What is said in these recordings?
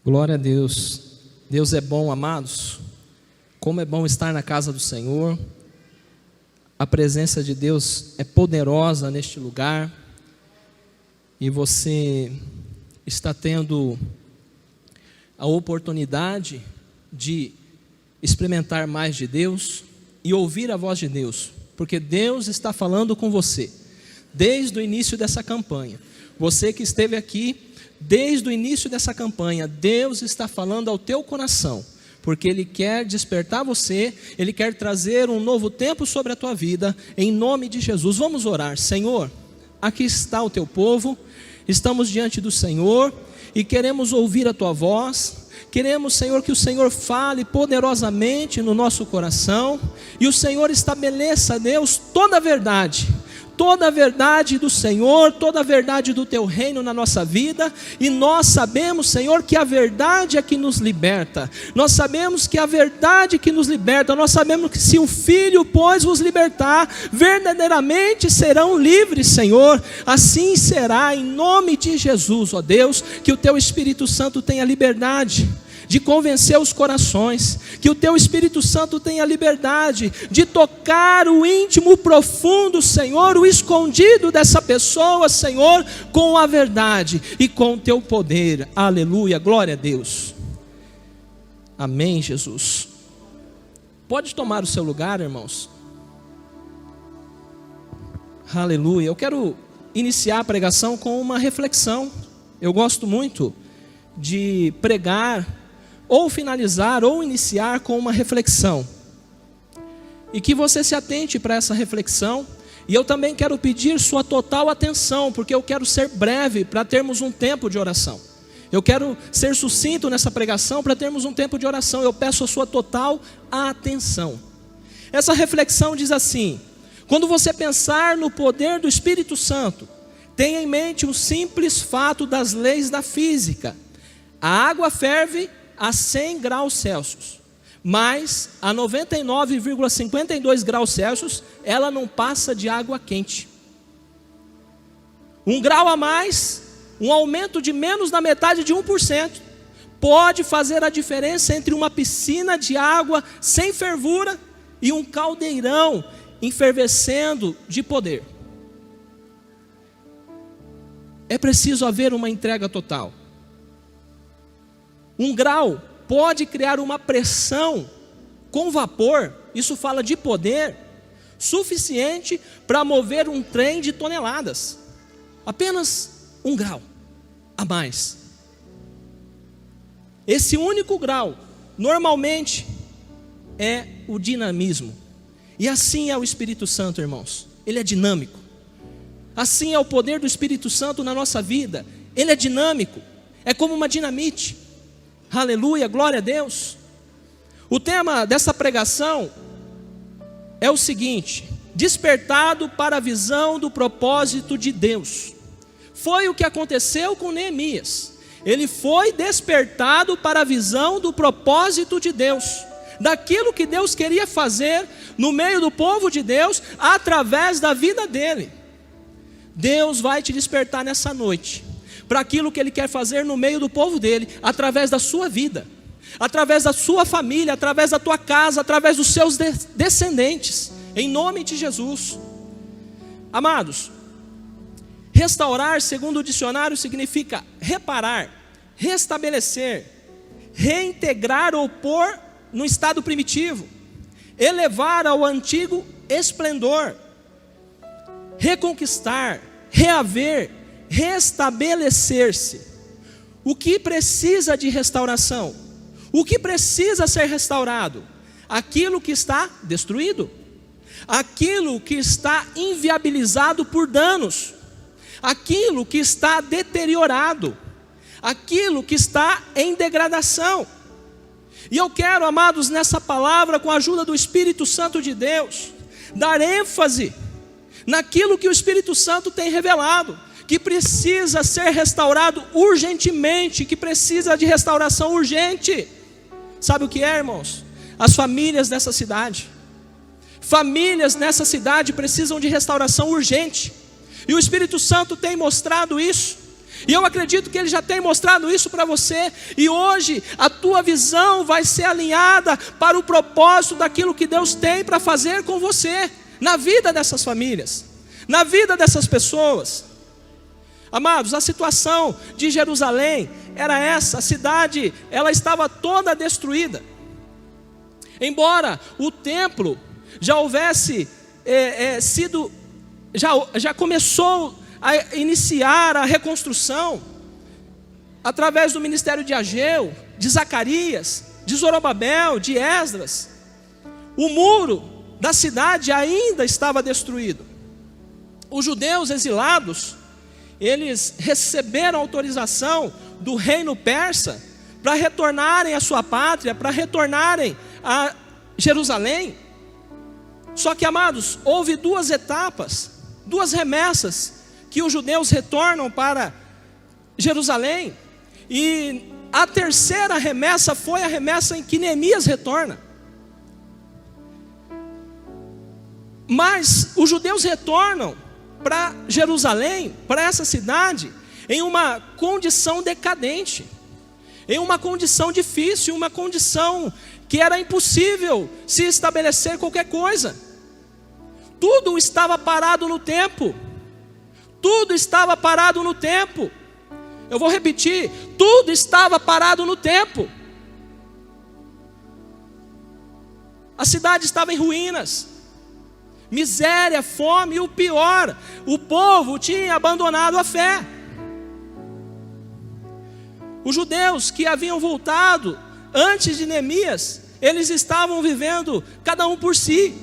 Glória a Deus. Deus é bom, amados. Como é bom estar na casa do Senhor. A presença de Deus é poderosa neste lugar. E você está tendo a oportunidade de experimentar mais de Deus e ouvir a voz de Deus, porque Deus está falando com você desde o início dessa campanha. Você que esteve aqui desde o início dessa campanha, Deus está falando ao teu coração, porque Ele quer despertar você, Ele quer trazer um novo tempo sobre a tua vida, em nome de Jesus. Vamos orar. Senhor, aqui está o teu povo, estamos diante do Senhor e queremos ouvir a tua voz. Queremos, Senhor, que o Senhor fale poderosamente no nosso coração e o Senhor estabeleça, Deus, toda a verdade do Senhor, toda a verdade do teu reino na nossa vida. E nós sabemos, Senhor, que a verdade é que nos liberta. Nós sabemos que a verdade que nos liberta, nós sabemos que se o Filho, pois, vos libertar, verdadeiramente serão livres, Senhor. Assim será, em nome de Jesus, ó Deus, que o teu Espírito Santo tenha liberdade de convencer os corações, que o teu Espírito Santo tenha liberdade de tocar o íntimo, o profundo, Senhor, o escondido dessa pessoa, Senhor, com a verdade e com o teu poder. Aleluia, glória a Deus. Amém, Jesus. Pode tomar o seu lugar, irmãos. Aleluia. Eu quero iniciar a pregação com uma reflexão. Eu gosto muito de pregar ou finalizar, ou iniciar com uma reflexão, e que você se atente para essa reflexão. E eu também quero pedir sua total atenção, porque eu quero ser breve para termos um tempo de oração. Eu quero ser sucinto nessa pregação para termos um tempo de oração. Eu peço a sua total atenção. Essa reflexão diz assim: quando você pensar no poder do Espírito Santo, tenha em mente o simples fato das leis da física. A água ferve a 100 graus Celsius, mas a 99,52 graus Celsius, ela não passa de água quente. 1 grau a mais, um aumento de menos da metade de 1%, pode fazer a diferença entre uma piscina de água sem fervura e um caldeirão enfervescendo de poder. É preciso haver uma entrega total. 1 grau pode criar uma pressão com vapor, isso fala de poder, suficiente para mover um trem de toneladas. Apenas 1 grau a mais. Esse único grau, normalmente, é o dinamismo. E assim é o Espírito Santo, irmãos. Ele é dinâmico. Assim é o poder do Espírito Santo na nossa vida. Ele é dinâmico. É como uma dinamite. Aleluia, glória a Deus. O tema dessa pregação é o seguinte: despertado para a visão do propósito de Deus. Foi o que aconteceu com Neemias. Ele foi despertado para a visão do propósito de Deus, daquilo que Deus queria fazer no meio do povo de Deus, através da vida dele. Deus vai te despertar nessa noite para aquilo que Ele quer fazer no meio do povo dele, através da sua vida, através da sua família, através da tua casa, através dos seus descendentes, em nome de Jesus. Amados, restaurar, segundo o dicionário, significa reparar, restabelecer, reintegrar ou pôr no estado primitivo, elevar ao antigo esplendor, reconquistar, reaver, restabelecer-se. O que precisa de restauração? O que precisa ser restaurado? Aquilo que está destruído, aquilo que está inviabilizado por danos, aquilo que está deteriorado, aquilo que está em degradação. E eu quero, amados, nessa palavra, com a ajuda do Espírito Santo de Deus, dar ênfase naquilo que o Espírito Santo tem revelado, que precisa ser restaurado urgentemente, que precisa de restauração urgente. Sabe o que é, irmãos? As famílias dessa cidade. Famílias nessa cidade precisam de restauração urgente. E o Espírito Santo tem mostrado isso. E eu acredito que Ele já tem mostrado isso para você. E hoje a tua visão vai ser alinhada para o propósito daquilo que Deus tem para fazer com você, na vida dessas famílias, na vida dessas pessoas. Amados, a situação de Jerusalém era essa. A cidade, ela estava toda destruída. Embora o templo já houvesse já começou a iniciar a reconstrução através do ministério de Ageu, de Zacarias, de Zorobabel, de Esdras. O muro da cidade ainda estava destruído. Os judeus exilados, eles receberam autorização do reino persa para retornarem à sua pátria, para retornarem a Jerusalém. Só que, amados, houve duas etapas, duas remessas que os judeus retornam para Jerusalém. E a terceira remessa foi a remessa em que Neemias retorna. Mas os judeus retornam para Jerusalém, para essa cidade, em uma condição decadente, em uma condição difícil, uma condição que era impossível se estabelecer qualquer coisa. Tudo estava parado no tempo. Tudo estava parado no tempo. Eu vou repetir, tudo estava parado no tempo. A cidade estava em ruínas, miséria, fome e o pior, o povo tinha abandonado a fé. Os judeus que haviam voltado antes de Neemias, eles estavam vivendo cada um por si,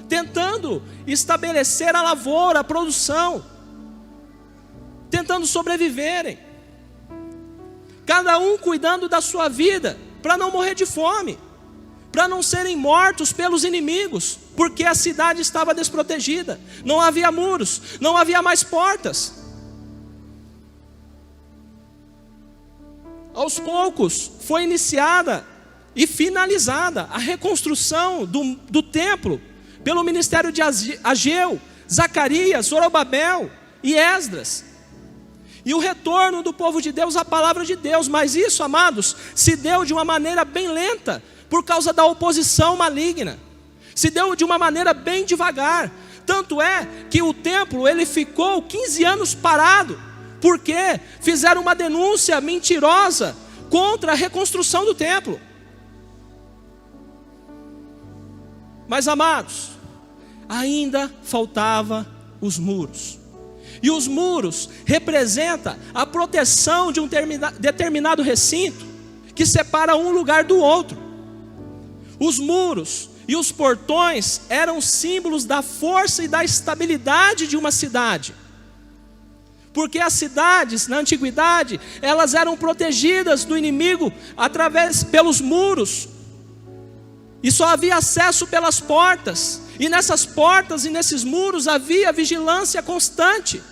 tentando estabelecer a lavoura, a produção, tentando sobreviverem, cada um cuidando da sua vida, para não morrer de fome, para não serem mortos pelos inimigos, porque a cidade estava desprotegida, não havia muros, não havia mais portas. Aos poucos foi iniciada e finalizada a reconstrução do templo, pelo ministério de Ageu, Zacarias, Zorobabel e Esdras. E o retorno do povo de Deus à palavra de Deus. Mas isso, amados, se deu de uma maneira bem lenta, por causa da oposição maligna. Se deu de uma maneira bem devagar. Tanto é que o templo, ele ficou 15 anos parado, porque fizeram uma denúncia mentirosa contra a reconstrução do templo. Mas, amados, ainda faltava os muros. E os muros representam a proteção de um determinado recinto que separa um lugar do outro. Os muros e os portões eram símbolos da força e da estabilidade de uma cidade. Porque as cidades, na antiguidade, elas eram protegidas do inimigo pelos muros. E só havia acesso pelas portas. E nessas portas e nesses muros havia vigilância constante.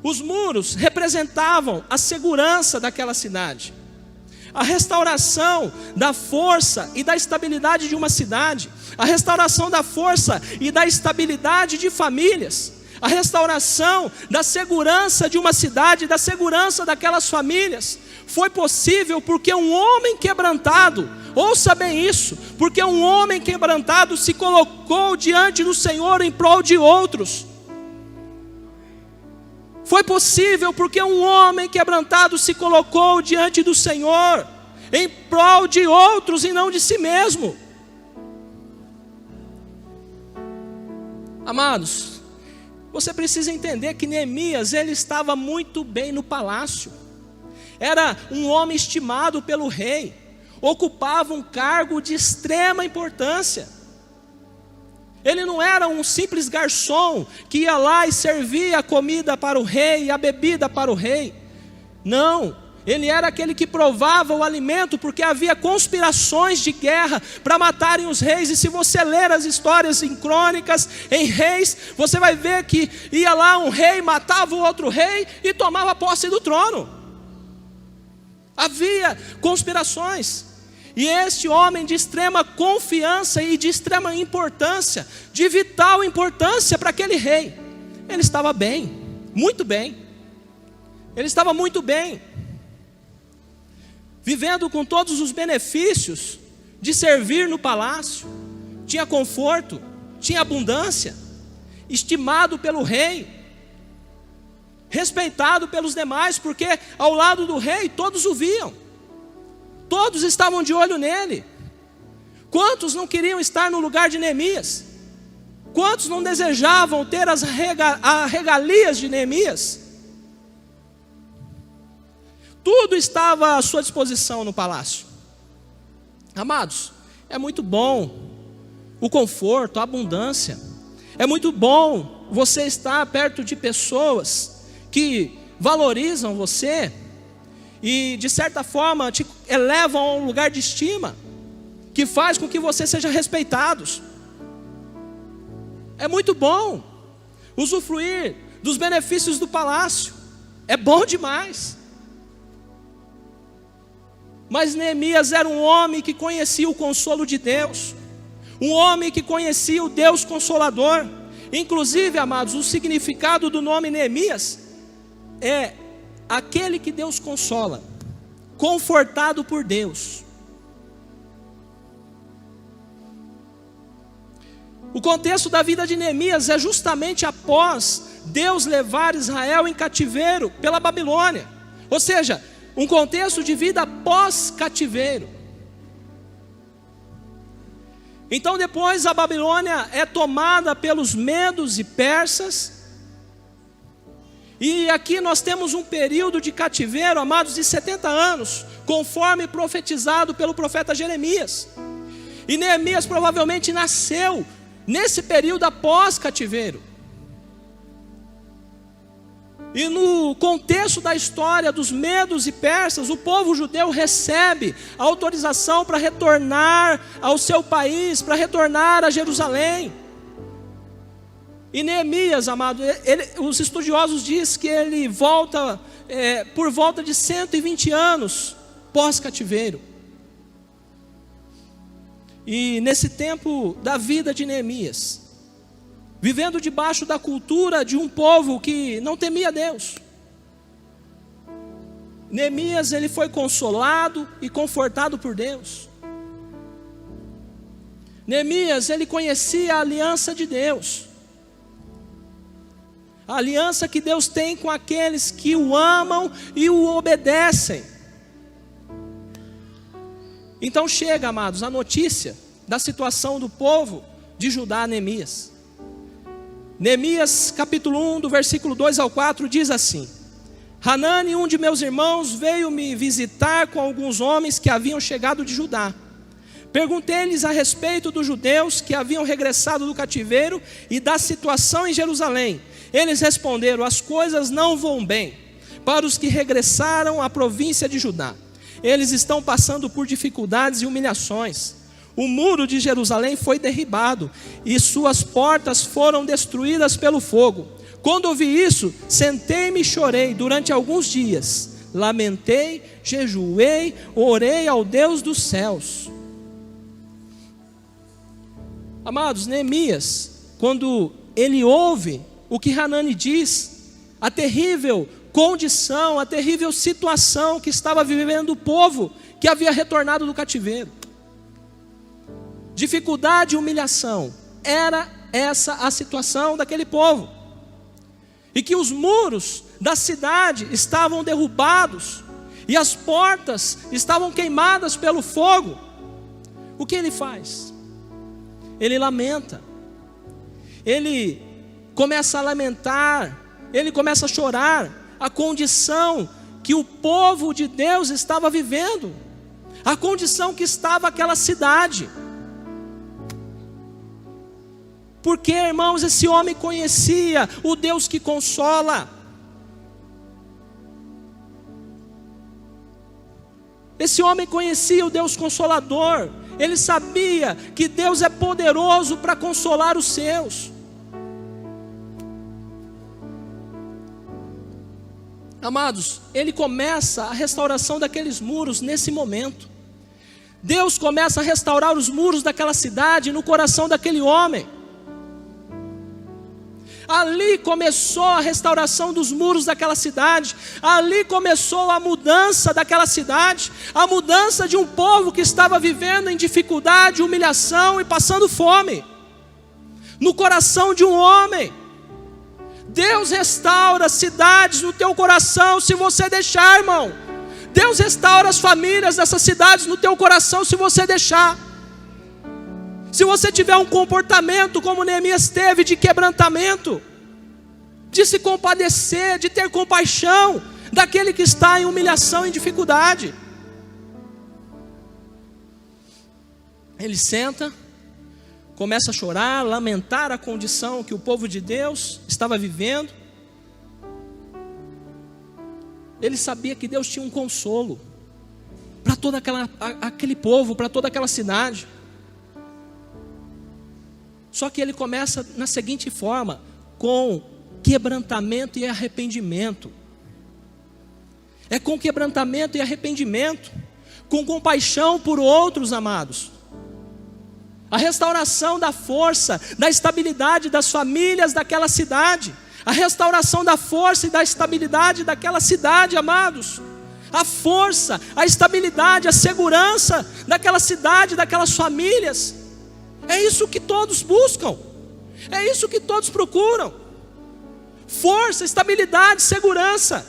Os muros representavam a segurança daquela cidade, a restauração da força e da estabilidade de uma cidade, a restauração da força e da estabilidade de famílias, a restauração da segurança de uma cidade, da segurança daquelas famílias. Foi possível porque um homem quebrantado, ouça bem isso, porque um homem quebrantado se colocou diante do Senhor em prol de outros. Foi possível porque um homem quebrantado se colocou diante do Senhor em prol de outros e não de si mesmo. Amados, você precisa entender que Neemias, ele estava muito bem no palácio. Era um homem estimado pelo rei, ocupava um cargo de extrema importância. Ele não era um simples garçom que ia lá e servia a comida para o rei e a bebida para o rei. Não, ele era aquele que provava o alimento, porque havia conspirações de guerra para matarem os reis. E se você ler as histórias em crônicas, em reis, você vai ver que ia lá um rei, matava o outro rei e tomava posse do trono. Havia conspirações. E este homem de extrema confiança e de extrema importância, de vital importância para aquele rei, ele estava bem, muito bem. ele estava muito bem, vivendo com todos os benefícios de servir no palácio, tinha conforto, tinha abundância, estimado pelo rei, respeitado pelos demais, porque ao lado do rei todos o viam, todos estavam de olho nele. Quantos não queriam estar no lugar de Neemias? Quantos não desejavam ter as regalias de Neemias? Tudo estava à sua disposição no palácio. Amados, é muito bom o conforto, a abundância. É muito bom você estar perto de pessoas que valorizam você e de certa forma te elevam a um lugar de estima, que faz com que você seja respeitado. É muito bom usufruir dos benefícios do palácio, é bom demais. Mas Neemias era um homem que conhecia o consolo de Deus, um homem que conhecia o Deus Consolador. Inclusive, amados, o significado do nome Neemias é aquele que Deus consola, confortado por Deus. O contexto da vida de Neemias é justamente após Deus levar Israel em cativeiro pela Babilônia, ou seja, um contexto de vida pós-cativeiro. Então depois a Babilônia é tomada pelos medos e persas, e aqui nós temos um período de cativeiro, amados, de 70 anos, conforme profetizado pelo profeta Jeremias. E Neemias provavelmente nasceu nesse período após cativeiro. E no contexto da história dos medos e persas, o povo judeu recebe a autorização para retornar ao seu país, para retornar a Jerusalém. E Neemias, amado, os estudiosos dizem que ele volta por volta de 120 anos pós-cativeiro. E nesse tempo da vida de Neemias, vivendo debaixo da cultura de um povo que não temia Deus, Neemias, ele foi consolado e confortado por Deus. Neemias, ele conhecia a aliança de Deus, a aliança que Deus tem com aqueles que o amam e o obedecem. Então chega, amados, a notícia da situação do povo de Judá a Neemias. Neemias capítulo 1, do versículo 2 ao 4 diz assim: Hanani, um de meus irmãos, veio me visitar com alguns homens que haviam chegado de Judá. Perguntei-lhes a respeito dos judeus que haviam regressado do cativeiro e da situação em Jerusalém. Eles responderam: as coisas não vão bem para os que regressaram à província de Judá. Eles estão passando por dificuldades e humilhações. O muro de Jerusalém foi derribado e suas portas foram destruídas pelo fogo. Quando ouvi isso, sentei-me e chorei durante alguns dias. Lamentei, jejuei, orei ao Deus dos céus. Amados, Neemias, quando ele ouve o que Hanani diz, a terrível condição, a terrível situação que estava vivendo o povo que havia retornado do cativeiro, dificuldade e humilhação, era essa a situação daquele povo, e que os muros da cidade estavam derrubados, e as portas estavam queimadas pelo fogo. O que ele faz? Ele lamenta, ele começa a lamentar, ele começa a chorar a condição que o povo de Deus estava vivendo, a condição que estava aquela cidade. Porque, irmãos, esse homem conhecia o Deus que consola. Esse homem conhecia o Deus Consolador. Ele sabia que Deus é poderoso para consolar os seus. Amados, ele começa a restauração daqueles muros nesse momento. Deus começa a restaurar os muros daquela cidade no coração daquele homem. Ali começou a restauração dos muros daquela cidade. Ali começou a mudança daquela cidade. A mudança de um povo que estava vivendo em dificuldade, humilhação e passando fome. No coração de um homem. Deus restaura cidades no teu coração se você deixar, irmão. Deus restaura as famílias dessas cidades no teu coração se você deixar. Se você tiver um comportamento como Neemias teve, de quebrantamento, de se compadecer, de ter compaixão daquele que está em humilhação e dificuldade. Ele senta, começa a chorar, lamentar a condição que o povo de Deus estava vivendo. Ele sabia que Deus tinha um consolo para todo aquele povo, para toda aquela cidade. Só que ele começa na seguinte forma: com quebrantamento e arrependimento. É com quebrantamento e arrependimento, com compaixão por outros, amados. A restauração da força, da estabilidade das famílias daquela cidade. A restauração da força e da estabilidade daquela cidade, amados. A força, a estabilidade, a segurança daquela cidade, daquelas famílias. É isso que todos buscam. É isso que todos procuram. Força, estabilidade, segurança.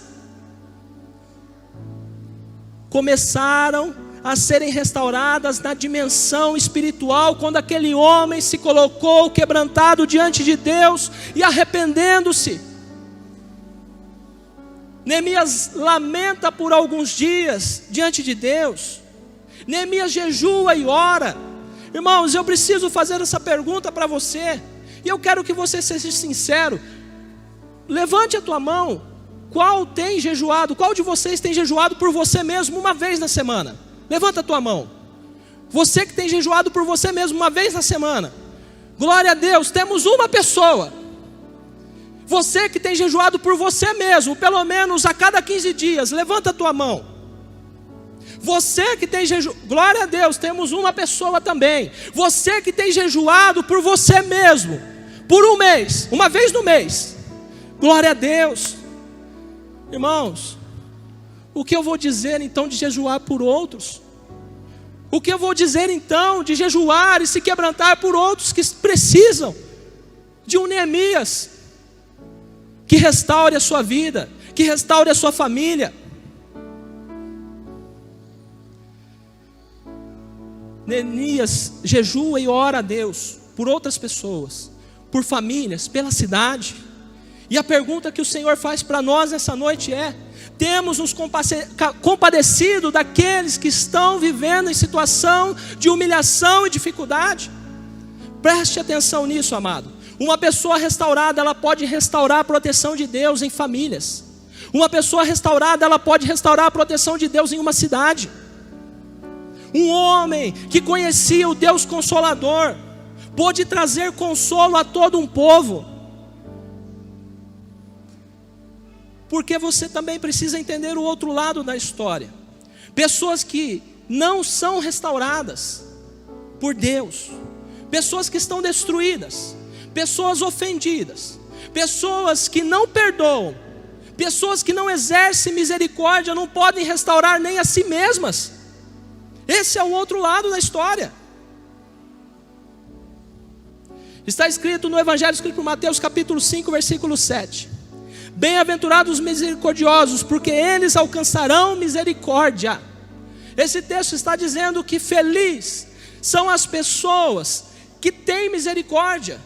Começaram a serem restauradas na dimensão espiritual, quando aquele homem se colocou quebrantado diante de Deus e arrependendo-se. Neemias lamenta por alguns dias diante de Deus. Neemias jejua e ora. Irmãos, eu preciso fazer essa pergunta para você, e eu quero que você seja sincero. Levante a tua mão. Qual tem jejuado? Qual de vocês tem jejuado por você mesmo uma vez na semana? Levanta a tua mão. Você que tem jejuado por você mesmo uma vez na semana. Glória a Deus, temos uma pessoa. Você que tem jejuado por você mesmo, pelo menos a cada 15 dias, levanta a tua mão. Você que tem jejuado, glória a Deus, temos uma pessoa também. Você que tem jejuado por você mesmo, por um mês, uma vez no mês. Glória a Deus. Irmãos, o que eu vou dizer então de jejuar por outros? O que eu vou dizer então de jejuar e se quebrantar por outros que precisam de um Neemias que restaure a sua vida, que restaure a sua família? Neemias jejua e ora a Deus por outras pessoas, por famílias, pela cidade. E a pergunta que o Senhor faz para nós essa noite é: temos nos compadecido daqueles que estão vivendo em situação de humilhação e dificuldade? Preste atenção nisso, amado. Uma pessoa restaurada, ela pode restaurar a proteção de Deus em famílias. Uma pessoa restaurada, ela pode restaurar a proteção de Deus em uma cidade. Um homem que conhecia o Deus Consolador pôde trazer consolo a todo um povo. Porque você também precisa entender o outro lado da história. Pessoas que não são restauradas por Deus, pessoas que estão destruídas, pessoas ofendidas, pessoas que não perdoam, pessoas que não exercem misericórdia, não podem restaurar nem a si mesmas. Esse é o outro lado da história. Está escrito no Evangelho escrito por Mateus capítulo 5, versículo 7. Bem-aventurados os misericordiosos, porque eles alcançarão misericórdia. Esse texto está dizendo que feliz são as pessoas que têm misericórdia,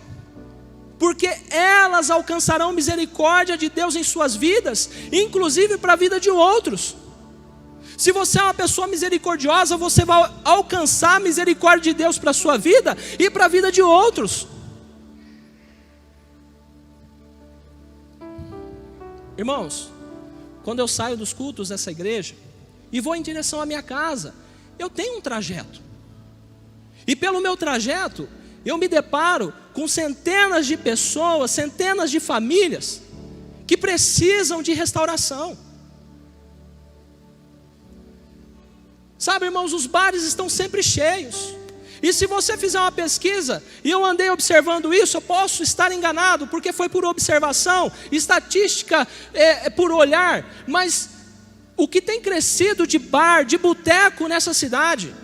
porque elas alcançarão misericórdia de Deus em suas vidas, inclusive para a vida de outros. Se você é uma pessoa misericordiosa, você vai alcançar a misericórdia de Deus para a sua vida e para a vida de outros. Irmãos, quando eu saio dos cultos dessa igreja e vou em direção à minha casa, eu tenho um trajeto. E pelo meu trajeto, eu me deparo com centenas de pessoas, centenas de famílias que precisam de restauração. Sabe, irmãos, os bares estão sempre cheios. E se você fizer uma pesquisa, e eu andei observando isso, eu posso estar enganado, porque foi por observação, estatística por olhar, mas o que tem crescido de bar, de boteco nessa cidade,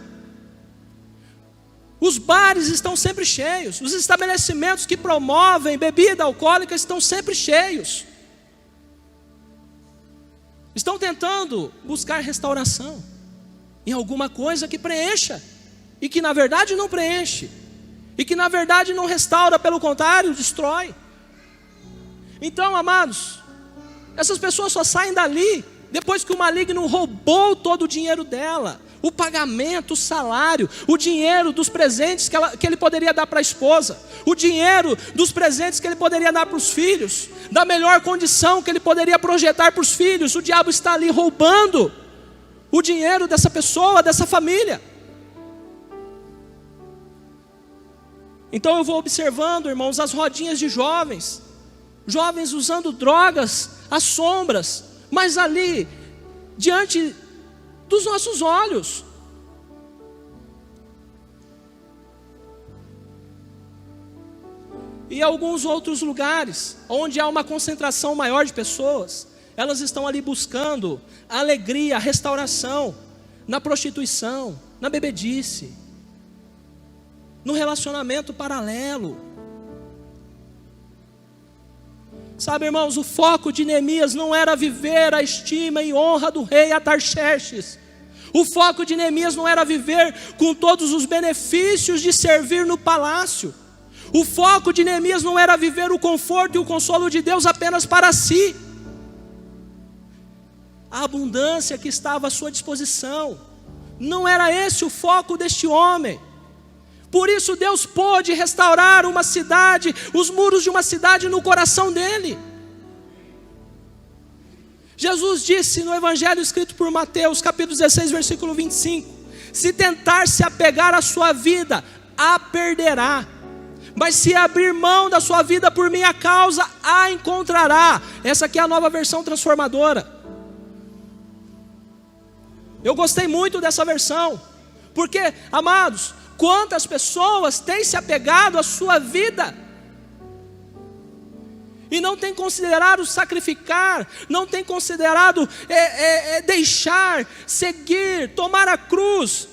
os bares estão sempre cheios, os estabelecimentos que promovem bebida alcoólica estão sempre cheios. Estão tentando buscar restauração em alguma coisa que preencha, e que na verdade não preenche, e que na verdade não restaura, pelo contrário, destrói. Então, amados, essas pessoas só saem dali depois que o maligno roubou todo o dinheiro dela, o pagamento, o salário, o dinheiro dos presentes que ele poderia dar para a esposa, o dinheiro dos presentes que ele poderia dar para os filhos, da melhor condição que ele poderia projetar para os filhos. O diabo está ali roubando o dinheiro dessa pessoa, dessa família. Então eu vou observando, irmãos, as rodinhas de jovens usando drogas, às sombras, mas ali, diante dos nossos olhos. E alguns outros lugares, onde há uma concentração maior de pessoas, elas estão ali buscando a alegria, a restauração, na prostituição, na bebedice, no relacionamento paralelo. Sabe, irmãos, o foco de Neemias não era viver a estima e honra do rei Atarxerxes. O foco de Neemias não era viver com todos os benefícios de servir no palácio. O foco de Neemias não era viver o conforto e o consolo de Deus apenas para si. A abundância que estava à sua disposição, não era esse o foco deste homem. Por isso Deus pôde restaurar uma cidade, os muros de uma cidade no coração dele. Jesus disse no evangelho escrito por Mateus, capítulo 16, versículo 25: se tentar se apegar à sua vida, a perderá, mas se abrir mão da sua vida por minha causa, a encontrará. Essa aqui é a nova versão transformadora. Eu gostei muito dessa versão, porque, amados, quantas pessoas têm se apegado à sua vida e não têm considerado sacrificar, não têm considerado deixar, seguir, tomar a cruz.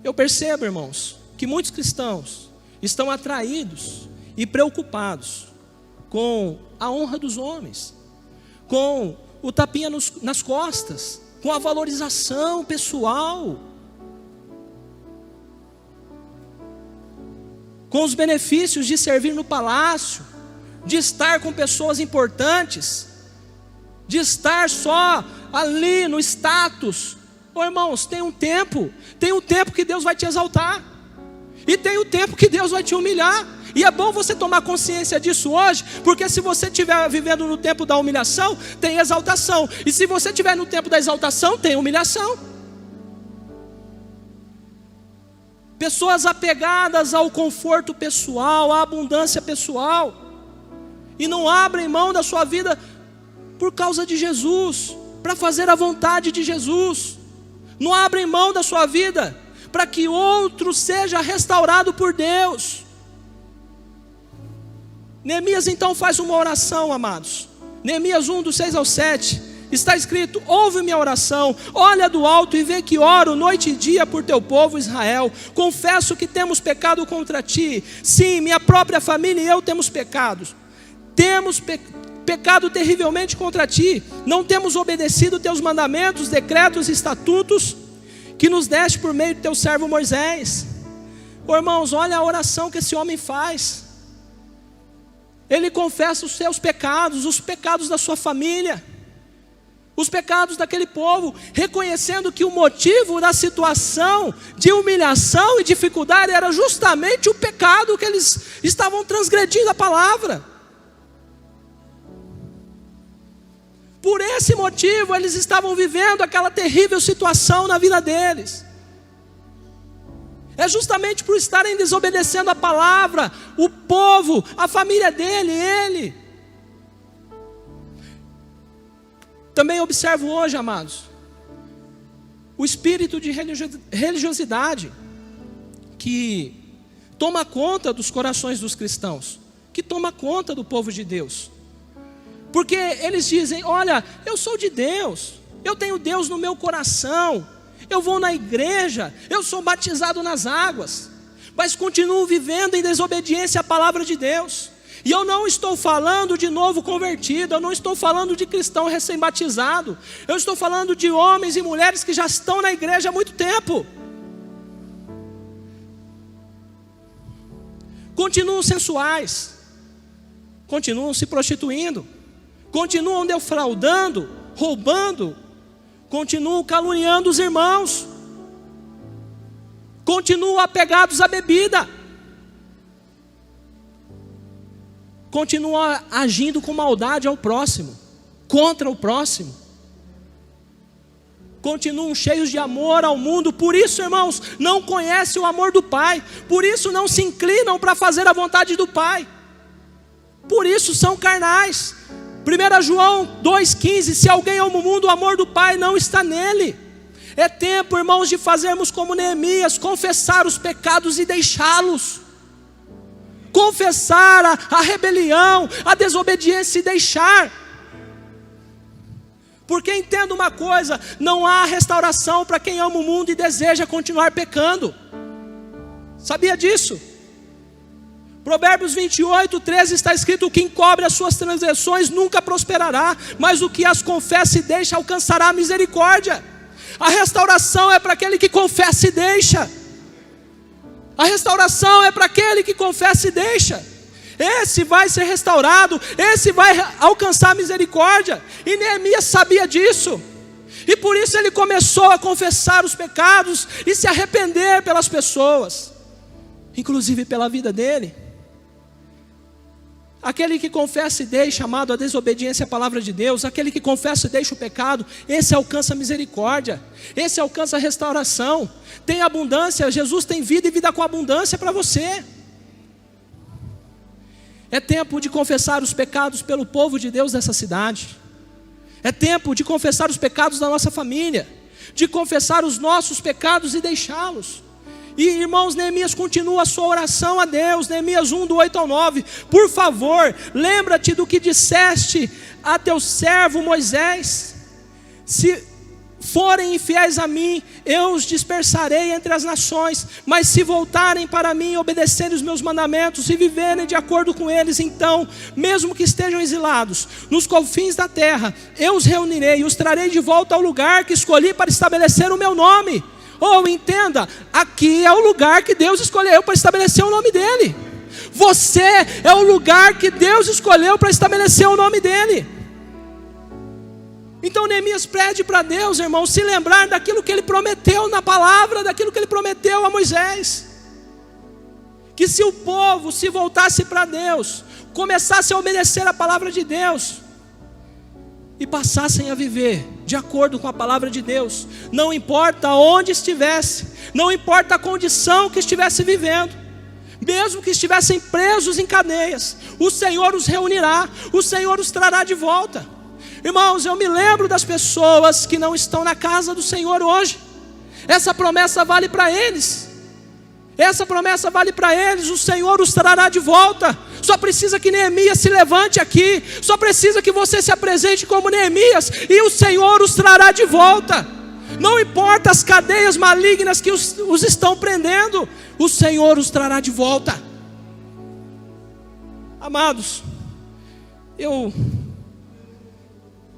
Eu percebo, irmãos, que muitos cristãos estão atraídos e preocupados com a honra dos homens, com o tapinha nas costas, com a valorização pessoal, com os benefícios de servir no palácio, de estar com pessoas importantes, de estar só ali no status. Ô irmãos, tem um tempo que Deus vai te exaltar, e tem o tempo que Deus vai te humilhar. E é bom você tomar consciência disso hoje, porque se você estiver vivendo no tempo da humilhação, tem exaltação, e se você estiver no tempo da exaltação, tem humilhação. Pessoas apegadas ao conforto pessoal, à abundância pessoal, e não abrem mão da sua vida por causa de Jesus, para fazer a vontade de Jesus. Não abrem mão da sua vida para que outro seja restaurado por Deus. Neemias então faz uma oração, amados. Neemias 1, do 6 ao 7, está escrito: ouve minha oração, olha do alto e vê que oro noite e dia por teu povo Israel. Confesso que temos pecado contra ti, sim, minha própria família e eu temos pecados. Temos pecado terrivelmente contra ti, não temos obedecido teus mandamentos, decretos e estatutos que nos deste por meio de teu servo Moisés. Ô irmãos, olha a oração que esse homem faz. Ele confessa os seus pecados, os pecados da sua família, os pecados daquele povo, reconhecendo que o motivo da situação de humilhação e dificuldade era justamente o pecado que eles estavam transgredindo a palavra. Por esse motivo eles estavam vivendo aquela terrível situação na vida deles. É justamente por estarem desobedecendo a palavra, o povo, a família dele, ele. Também observo hoje, amados, o espírito de religiosidade que toma conta dos corações dos cristãos, que toma conta do povo de Deus. Porque eles dizem: olha, eu sou de Deus, eu tenho Deus no meu coração, eu vou na igreja, eu sou batizado nas águas, mas continuo vivendo em desobediência à palavra de Deus. E eu não estou falando de novo convertido, eu não estou falando de cristão recém-batizado, eu estou falando de homens e mulheres que já estão na igreja há muito tempo. Continuam sensuais, continuam se prostituindo, continuam defraudando, roubando, continuam caluniando os irmãos, continuam apegados à bebida, continuam agindo com maldade ao próximo, contra o próximo, continuam cheios de amor ao mundo. Por isso, irmãos, não conhecem o amor do Pai, por isso não se inclinam para fazer a vontade do Pai, por isso são carnais. 1 João 2,15: se alguém ama o mundo, o amor do Pai não está nele. É tempo, irmãos, de fazermos como Neemias, confessar os pecados e deixá-los, confessar a rebelião, a desobediência e deixar. Porque entenda uma coisa: não há restauração para quem ama o mundo e deseja continuar pecando. Sabia disso? Provérbios 28:13 está escrito: o que encobre as suas transgressões nunca prosperará, mas o que as confessa e deixa alcançará a misericórdia. A restauração é para aquele que confessa e deixa. A restauração é para aquele que confessa e deixa. Esse vai ser restaurado, esse vai alcançar a misericórdia. E Neemias sabia disso, e por isso ele começou a confessar os pecados e se arrepender pelas pessoas, inclusive pela vida dele. Aquele que confessa e deixa, amado, a desobediência à palavra de Deus, aquele que confessa e deixa o pecado, esse alcança a misericórdia, esse alcança a restauração, tem abundância. Jesus tem vida e vida com abundância para você. É tempo de confessar os pecados pelo povo de Deus dessa cidade, é tempo de confessar os pecados da nossa família, de confessar os nossos pecados e deixá-los. E, irmãos, Neemias continua a sua oração a Deus. Neemias 1, do 8 ao 9: por favor, lembra-te do que disseste a teu servo Moisés: se forem infiéis a mim, eu os dispersarei entre as nações, mas se voltarem para mim, obedecerem os meus mandamentos e viverem de acordo com eles, então, mesmo que estejam exilados nos confins da terra, eu os reunirei e os trarei de volta ao lugar que escolhi para estabelecer o meu nome. Ou entenda, aqui é o lugar que Deus escolheu para estabelecer o nome dele. Você é o lugar que Deus escolheu para estabelecer o nome dele. Então Neemias pede para Deus, irmão, se lembrar daquilo que ele prometeu na palavra, daquilo que ele prometeu a Moisés. Que se o povo se voltasse para Deus, começasse a obedecer a palavra de Deus e passassem a viver de acordo com a palavra de Deus, não importa onde estivesse, não importa a condição que estivesse vivendo, mesmo que estivessem presos em cadeias, o Senhor os reunirá, o Senhor os trará de volta. Irmãos, eu me lembro das pessoas que não estão na casa do Senhor hoje. Essa promessa vale para eles. Essa promessa vale para eles, o Senhor os trará de volta. Só precisa que Neemias se levante aqui, só precisa que você se apresente como Neemias, e o Senhor os trará de volta. Não importa as cadeias malignas que os estão prendendo, o Senhor os trará de volta. Amados,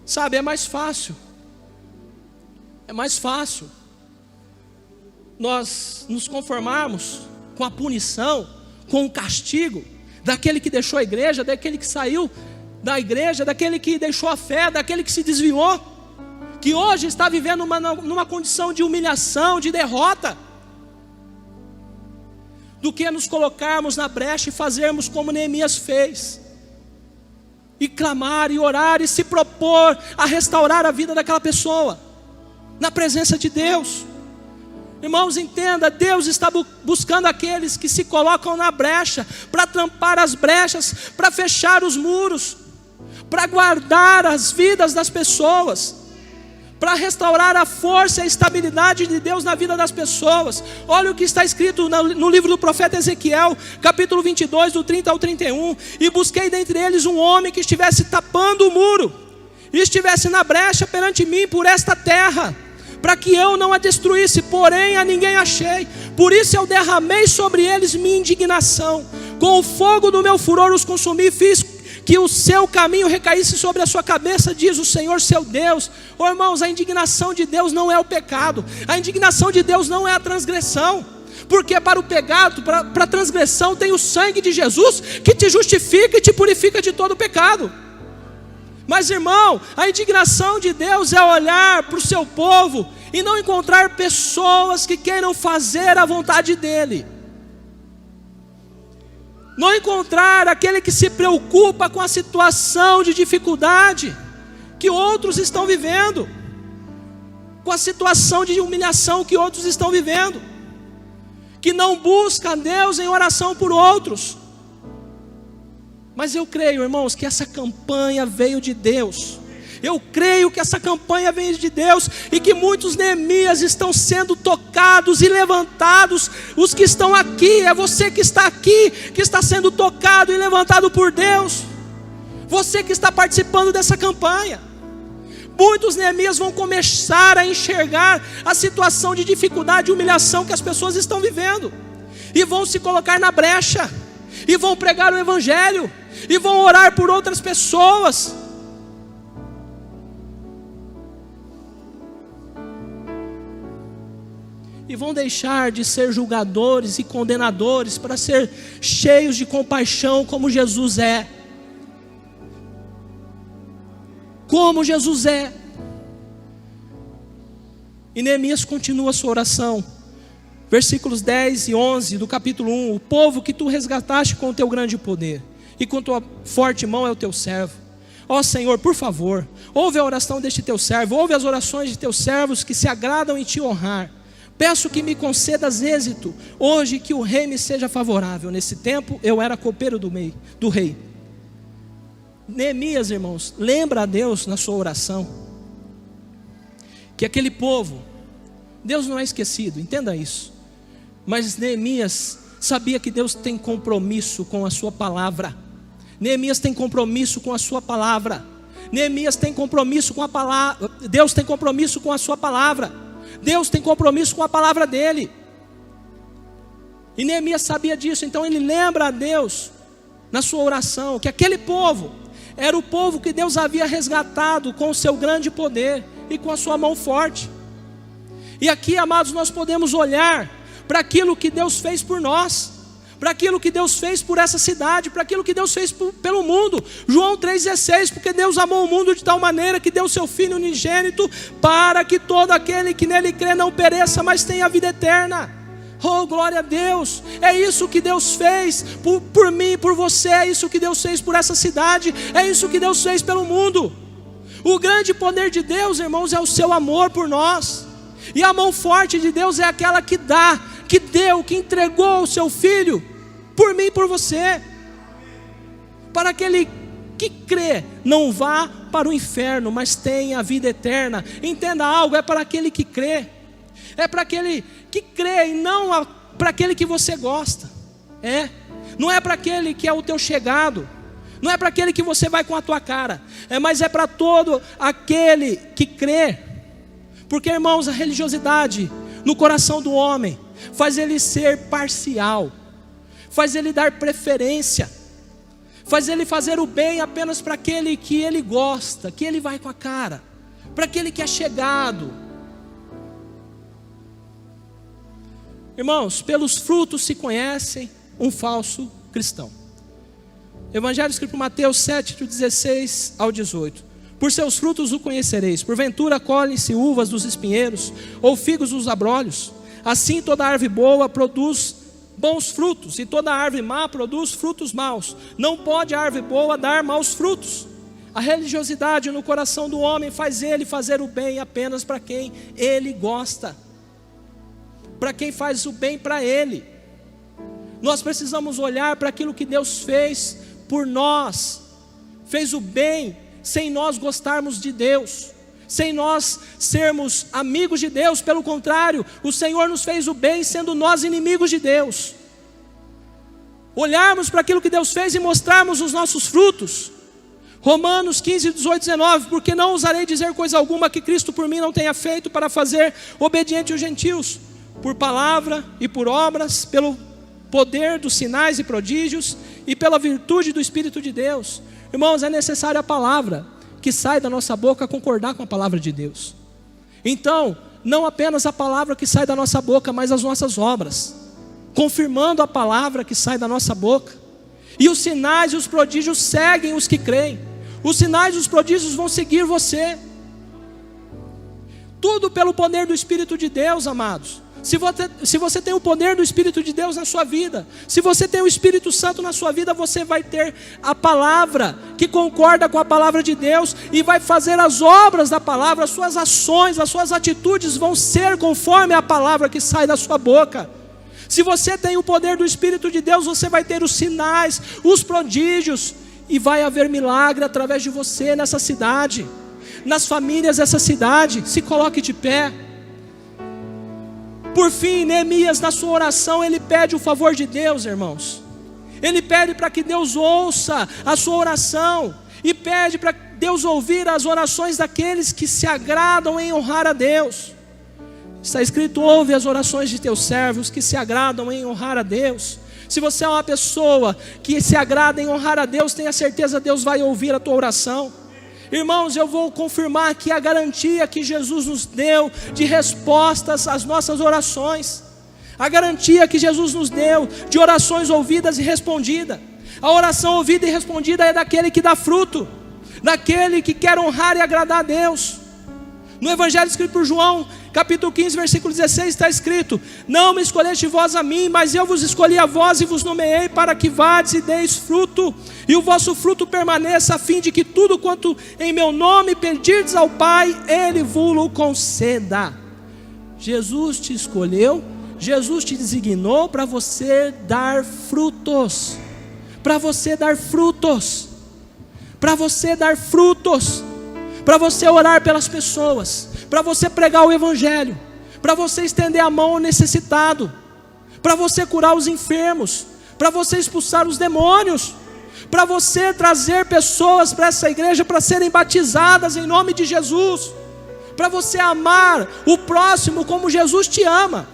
sabe, é mais fácil nós nos conformarmos com a punição, com o castigo daquele que deixou a igreja, daquele que saiu da igreja, daquele que deixou a fé, daquele que se desviou, que hoje está vivendo numa condição de humilhação, de derrota, do que nos colocarmos na brecha e fazermos como Neemias fez, e clamar e orar e se propor a restaurar a vida daquela pessoa, na presença de Deus. Irmãos, entenda, Deus está buscando aqueles que se colocam na brecha, para tampar as brechas, para fechar os muros, para guardar as vidas das pessoas, para restaurar a força e a estabilidade de Deus na vida das pessoas. Olha o que está escrito no livro do profeta Ezequiel, capítulo 22, do 30 ao 31. E busquei dentre eles um homem que estivesse tapando o muro, e estivesse na brecha perante mim por esta terra, para que eu não a destruísse, porém a ninguém achei. Por isso eu derramei sobre eles minha indignação, com o fogo do meu furor os consumi, fiz que o seu caminho recaísse sobre a sua cabeça, diz o Senhor seu Deus. Oh, irmãos, a indignação de Deus não é o pecado, a indignação de Deus não é a transgressão, porque para o pecado, para a transgressão, tem o sangue de Jesus que te justifica e te purifica de todo o pecado. Mas, irmão, a indignação de Deus é olhar para o seu povo e não encontrar pessoas que queiram fazer a vontade dEle. Não encontrar aquele que se preocupa com a situação de dificuldade que outros estão vivendo, com a situação de humilhação que outros estão vivendo, que não busca a Deus em oração por outros. Mas eu creio, irmãos, que essa campanha veio de Deus. Eu creio que essa campanha vem de Deus e que muitos Neemias estão sendo tocados e levantados. Os que estão aqui, é você que está aqui, que está sendo tocado e levantado por Deus. Você que está participando dessa campanha. Muitos Neemias vão começar a enxergar a situação de dificuldade e humilhação que as pessoas estão vivendo, e vão se colocar na brecha, e vão pregar o Evangelho, e vão orar por outras pessoas. E vão deixar de ser julgadores e condenadores para ser cheios de compaixão como Jesus é. Como Jesus é. E Neemias continua a sua oração. Versículos 10 e 11 do capítulo 1. O povo que tu resgataste com o teu grande poder, e com tua forte mão é o teu servo. Ó Senhor, por favor, ouve a oração deste teu servo, ouve as orações de teus servos que se agradam em te honrar. Peço que me concedas êxito hoje, que o rei me seja favorável. Nesse tempo eu era copeiro do rei. Neemias, irmãos, lembra a Deus na sua oração que aquele povo, Deus não é esquecido, entenda isso. Mas Neemias sabia que Deus tem compromisso com a sua palavra. Neemias tem compromisso com a sua palavra. Neemias tem compromisso com a palavra. Deus tem compromisso com a sua palavra. Deus tem compromisso com a palavra dele. E Neemias sabia disso, então ele lembra a Deus na sua oração que aquele povo era o povo que Deus havia resgatado com o seu grande poder e com a sua mão forte. E aqui, amados, nós podemos olhar para aquilo que Deus fez por nós, para aquilo que Deus fez por essa cidade, para aquilo que Deus fez pelo mundo. João 3,16, porque Deus amou o mundo de tal maneira que deu seu Filho unigênito, para que todo aquele que nele crê não pereça, mas tenha a vida eterna. Oh, glória a Deus. É isso que Deus fez por mim, por você. É isso que Deus fez por essa cidade. É isso que Deus fez pelo mundo. O grande poder de Deus, irmãos, é o seu amor por nós. E a mão forte de Deus é aquela que dá, que deu, que entregou o seu Filho por mim e por você, para aquele que crê não vá para o inferno, mas tenha a vida eterna. Entenda algo, é para aquele que crê, é para aquele que crê e não para aquele que você gosta. Não é para aquele que é o teu chegado, não é para aquele que você vai com a tua cara, mas é para todo aquele que crê. Porque, irmãos, a religiosidade no coração do homem faz ele ser parcial, faz ele dar preferência, faz ele fazer o bem apenas para aquele que ele gosta, que ele vai com a cara, para aquele que é chegado. Irmãos, pelos frutos se conhecem um falso cristão. Evangelho escrito por Mateus 7, do 16 ao 18. Por seus frutos o conhecereis. Porventura colhem-se uvas dos espinheiros, ou figos dos abrolhos? Assim toda árvore boa produz bons frutos, e toda árvore má produz frutos maus. Não pode a árvore boa dar maus frutos. A religiosidade no coração do homem faz ele fazer o bem apenas para quem ele gosta, para quem faz o bem para ele. Nós precisamos olhar para aquilo que Deus fez por nós. Fez o bem sem nós gostarmos de Deus, sem nós sermos amigos de Deus. Pelo contrário, o Senhor nos fez o bem, sendo nós inimigos de Deus. Olharmos para aquilo que Deus fez e mostrarmos os nossos frutos. Romanos 15, 18, 19, porque não ousarei dizer coisa alguma que Cristo por mim não tenha feito para fazer obediente os gentios, por palavra e por obras, pelo poder dos sinais e prodígios e pela virtude do Espírito de Deus. Irmãos, é necessária a palavra que sai da nossa boca concordar com a palavra de Deus. Então, não apenas a palavra que sai da nossa boca, mas as nossas obras, confirmando a palavra que sai da nossa boca. E os sinais e os prodígios seguem os que creem. Os sinais e os prodígios vão seguir você. Tudo pelo poder do Espírito de Deus, amados. Se você tem o poder do Espírito de Deus na sua vida, se você tem o Espírito Santo na sua vida, você vai ter a palavra que concorda com a palavra de Deus e vai fazer as obras da palavra. As suas ações, as suas atitudes vão ser conforme a palavra que sai da sua boca. Se você tem o poder do Espírito de Deus, você vai ter os sinais, os prodígios, e vai haver milagre através de você nessa cidade, nas famílias dessa cidade. Se coloque de pé. Por fim, Neemias, na sua oração, ele pede o favor de Deus, irmãos. Ele pede para que Deus ouça a sua oração, e pede para Deus ouvir as orações daqueles que se agradam em honrar a Deus. Está escrito: ouve as orações de teus servos que se agradam em honrar a Deus. Se você é uma pessoa que se agrada em honrar a Deus, tenha certeza que Deus vai ouvir a tua oração. Irmãos, eu vou confirmar aqui a garantia que Jesus nos deu de respostas às nossas orações. A garantia que Jesus nos deu de orações ouvidas e respondidas. A oração ouvida e respondida é daquele que dá fruto, daquele que quer honrar e agradar a Deus. No Evangelho escrito por João, capítulo 15, versículo 16, está escrito: não me escolheste vós a mim, mas eu vos escolhi a vós e vos nomeei para que vades e deis fruto, e o vosso fruto permaneça, a fim de que tudo quanto em meu nome pedirdes ao Pai, Ele vos conceda. Jesus te escolheu, Jesus te designou para você dar frutos, para você dar frutos, para você dar frutos, para você orar pelas pessoas, para você pregar o Evangelho, para você estender a mão ao necessitado, para você curar os enfermos, para você expulsar os demônios, para você trazer pessoas para essa igreja para serem batizadas em nome de Jesus, para você amar o próximo como Jesus te ama.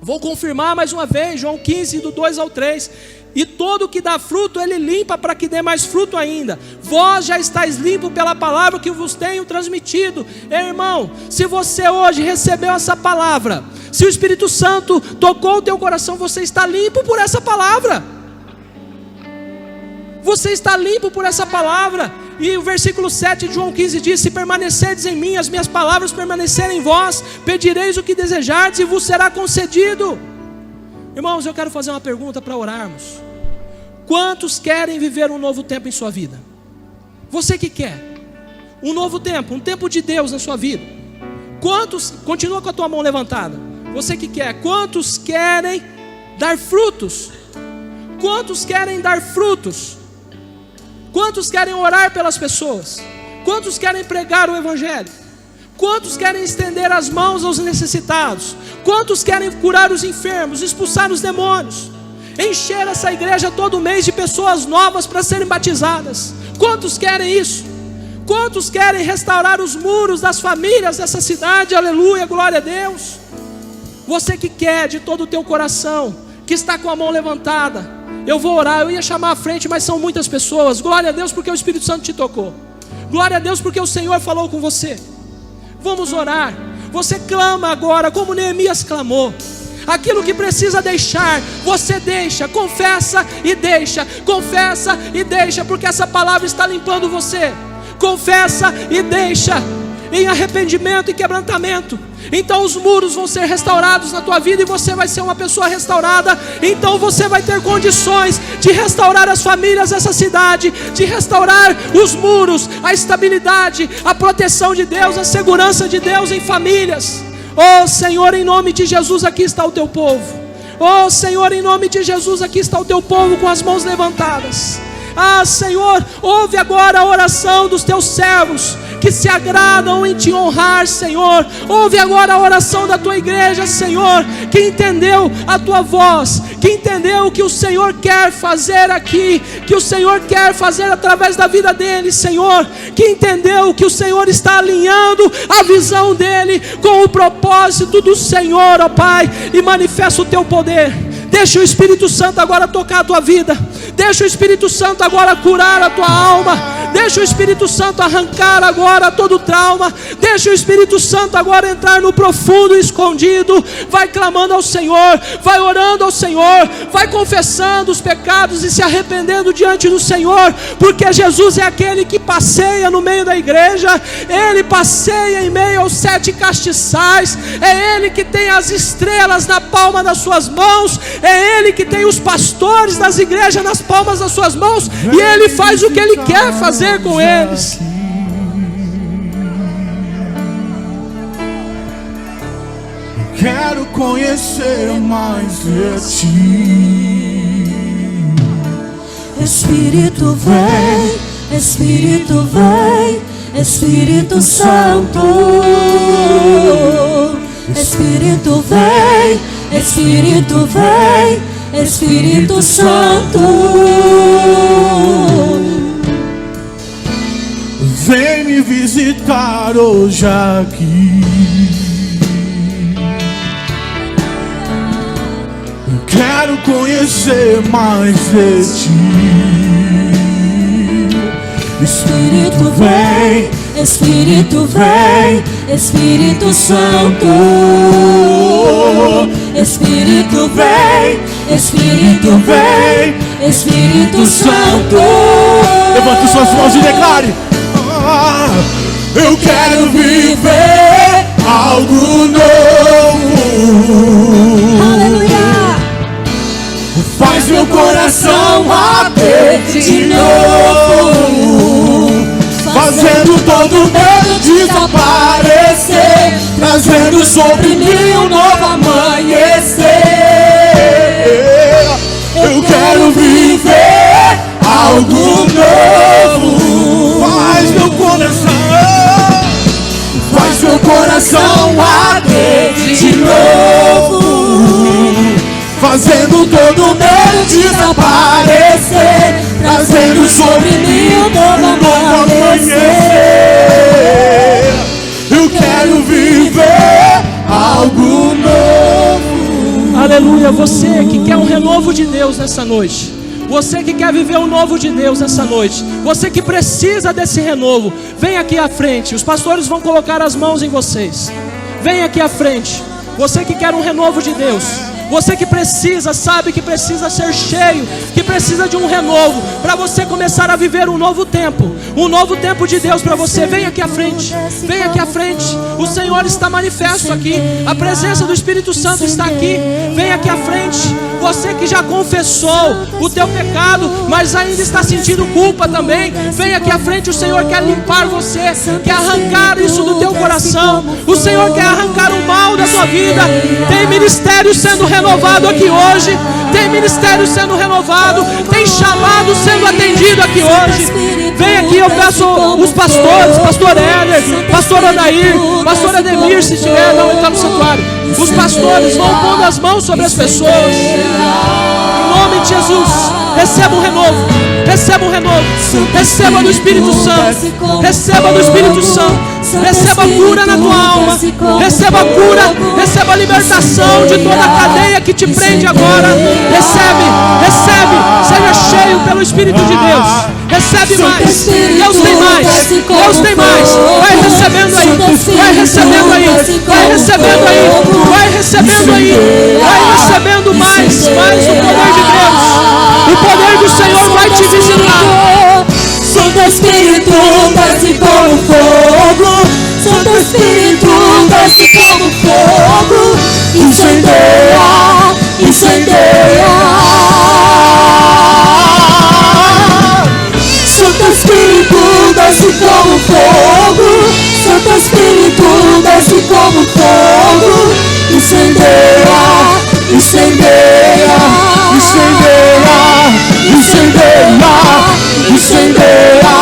Vou confirmar mais uma vez, João 15, do 2 ao 3. E todo que dá fruto, Ele limpa para que dê mais fruto ainda. Vós já estáis limpos pela palavra que vos tenho transmitido. Irmão, se você hoje recebeu essa palavra, se o Espírito Santo tocou o teu coração, você está limpo por essa palavra. Você está limpo por essa palavra. E o versículo 7 de João 15 diz: se permanecerdes em mim, as minhas palavras permanecerem em vós, pedireis o que desejardes e vos será concedido. Irmãos, eu quero fazer uma pergunta para orarmos. Quantos querem viver um novo tempo em sua vida? Você que quer um novo tempo, um tempo de Deus na sua vida. Quantos, continua com a tua mão levantada. Você que quer, quantos querem dar frutos? Quantos querem dar frutos? Quantos querem orar pelas pessoas? Quantos querem pregar o Evangelho? Quantos querem estender as mãos aos necessitados? Quantos querem curar os enfermos, expulsar os demônios? Encher essa igreja todo mês de pessoas novas para serem batizadas? Quantos querem isso? Quantos querem restaurar os muros das famílias dessa cidade? Aleluia, glória a Deus. Você que quer de todo o teu coração, que está com a mão levantada, eu vou orar. Eu ia chamar à frente, mas são muitas pessoas. Glória a Deus porque o Espírito Santo te tocou. Glória a Deus porque o Senhor falou com você. Vamos orar. Você clama agora como Neemias clamou. Aquilo que precisa deixar, você deixa. Confessa e deixa. Confessa e deixa, porque essa palavra está limpando você. Confessa e deixa em arrependimento e quebrantamento. Então os muros vão ser restaurados na tua vida e você vai ser uma pessoa restaurada. Então você vai ter condições de restaurar as famílias dessa cidade, de restaurar os muros, a estabilidade, a proteção de Deus, a segurança de Deus em famílias. Oh Senhor, em nome de Jesus, aqui está o teu povo. Oh Senhor, em nome de Jesus, aqui está o teu povo com as mãos levantadas. Senhor, ouve agora a oração dos teus servos que se agradam em te honrar, Senhor. Ouve agora a oração da tua igreja, Senhor, que entendeu a tua voz, que entendeu o que o Senhor quer fazer aqui, que o Senhor quer fazer através da vida dele, Senhor, que entendeu que o Senhor está alinhando a visão dele com o propósito do Senhor, ó Pai, e manifesta o teu poder. Deixa o Espírito Santo agora tocar a tua vida. Deixa o Espírito Santo agora curar a tua alma. Deixa o Espírito Santo arrancar agora todo trauma. Deixa o Espírito Santo agora entrar no profundo e escondido. Vai clamando ao Senhor, vai orando ao Senhor, vai confessando os pecados e se arrependendo diante do Senhor, porque Jesus é aquele que passeia no meio da igreja. Ele passeia em meio aos 7 castiçais. É Ele que tem as estrelas na palma das suas mãos. É Ele que tem os pastores das igrejas nas palmas das suas mãos, e Ele faz o que Ele quer fazer com eles. Quero conhecer mais de ti. Espírito vem, Espírito vem, Espírito Santo. Espírito vem, Espírito vem, Espírito Santo. Vem me visitar hoje aqui. Quero conhecer mais de ti. Espírito vem, Espírito vem, Espírito Santo. Espírito vem, Espírito vem, Espírito Santo. levante suas mãos e declare: eu quero viver algo novo. Aleluia. Faz meu coração bater de novo, fazendo todo medo desaparecer, trazendo sobre mim um novo amanhecer. Eu quero viver algo novo. Faz meu coração bater de novo, fazendo todo medo desaparecer, trazendo sobre mim um novo amanhecer. Eu quero viver algo novo. Aleluia. Você que quer um renovo de Deus nessa noite, você que quer viver o novo de Deus nessa noite, você que precisa desse renovo, vem aqui à frente. Os pastores vão colocar as mãos em vocês. Vem aqui à frente. Você que quer um renovo de Deus, você que precisa, sabe que precisa ser cheio, que precisa de um renovo, para você começar a viver um novo tempo de Deus para você. Vem aqui à frente, vem aqui à frente. O Senhor está manifesto aqui, a presença do Espírito Santo está aqui. Vem aqui à frente. Você que já confessou o teu pecado, mas ainda está sentindo culpa também, vem aqui à frente. O Senhor quer limpar você, quer arrancar isso do teu coração. O Senhor quer arrancar o mal da sua vida. Tem ministério sendo renovado aqui hoje, tem ministério sendo renovado, tem chamado sendo atendido aqui hoje. Vem aqui, eu peço os pastores, pastor Éder, pastor Anair, pastor Ademir, se estiver, não está no santuário. Os pastores vão pondo as mãos sobre as pessoas. Em nome de Jesus, receba um renovo, receba um renovo, receba do Espírito Santo, receba do Espírito Santo, receba cura na tua alma, receba cura, receba libertação de toda a cadeia que te prende agora. Recebe, recebe, seja cheio pelo Espírito de Deus. Recebe mais, Deus tem mais, Deus tem mais. Vai recebendo aí, vai recebendo aí, vai recebendo aí, vai recebendo aí, vai recebendo mais o poder de Deus. O poder do Senhor vai te visitar. Santo Espírito, desce como fogo. Santo Espírito, desce como fogo. Incendeia, incendeia. Santo Espírito, desce como fogo. Santo Espírito, desce como fogo. Incendeia, incendeia, incendeia, incendeia, incendeia,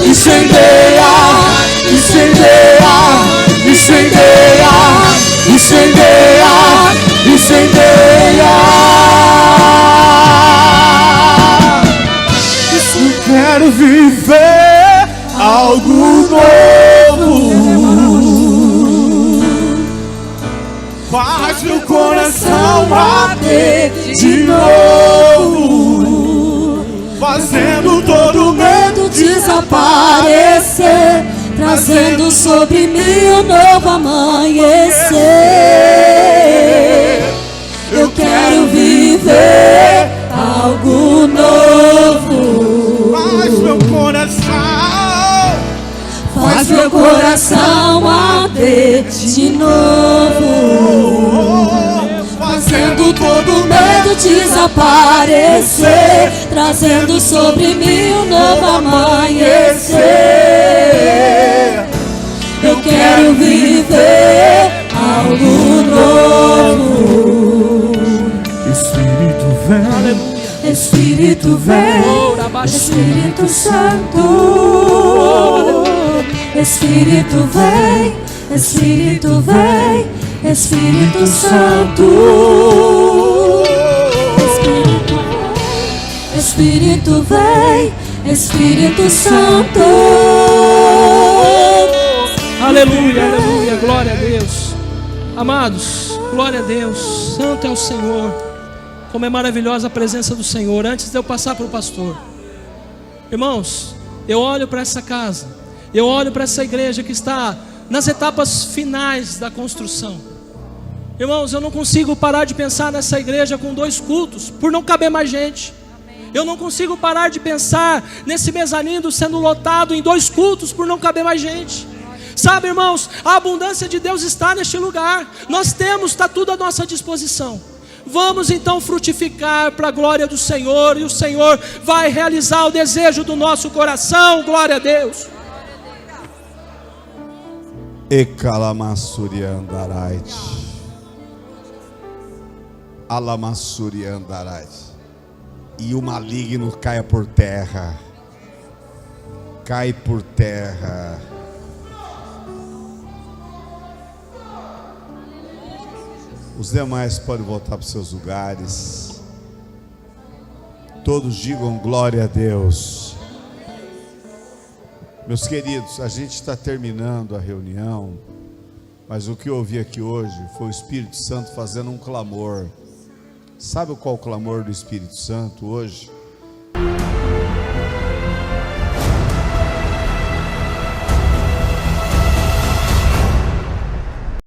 incendeia, incendeia, incendeia, incendeia, incendeia. Eu quero viver algo novo. Faz meu coração bater de novo, fazendo todo medo desaparecer, trazendo sobre mim um novo amanhecer. Eu quero viver algo novo. Faz meu coração, faz meu coração arder de novo, fazendo todo medo desaparecer, trazendo sobre mim um novo amanhecer. Eu quero viver algo novo. Espírito vem, Espírito vem, Espírito Santo. Espírito vem, Espírito vem, Espírito Santo. Espírito vem, Espírito Santo. Aleluia, aleluia, glória a Deus. Amados, glória a Deus. Santo é o Senhor. Como é maravilhosa a presença do Senhor. Antes de eu passar para o pastor, irmãos, eu olho para essa casa, eu olho para essa igreja que está nas etapas finais da construção. Irmãos, eu não consigo parar de pensar nessa igreja com 2 cultos, por não caber mais gente. Eu não consigo parar de pensar nesse mezanino sendo lotado em 2 cultos, por não caber mais gente. Sabe, irmãos, a abundância de Deus está neste lugar. Nós temos, está tudo à nossa disposição. Vamos então frutificar para a glória do Senhor, e o Senhor vai realizar o desejo do nosso coração. Glória a Deus. Ekalamasuri andarait, Alamassuri andarait, e o maligno caia por terra, cai por terra. Os demais podem voltar para os seus lugares. Todos digam glória a Deus. Meus queridos, a gente está terminando a reunião, mas o que eu ouvi aqui hoje foi o Espírito Santo fazendo um clamor. Sabe qual é o clamor do Espírito Santo hoje?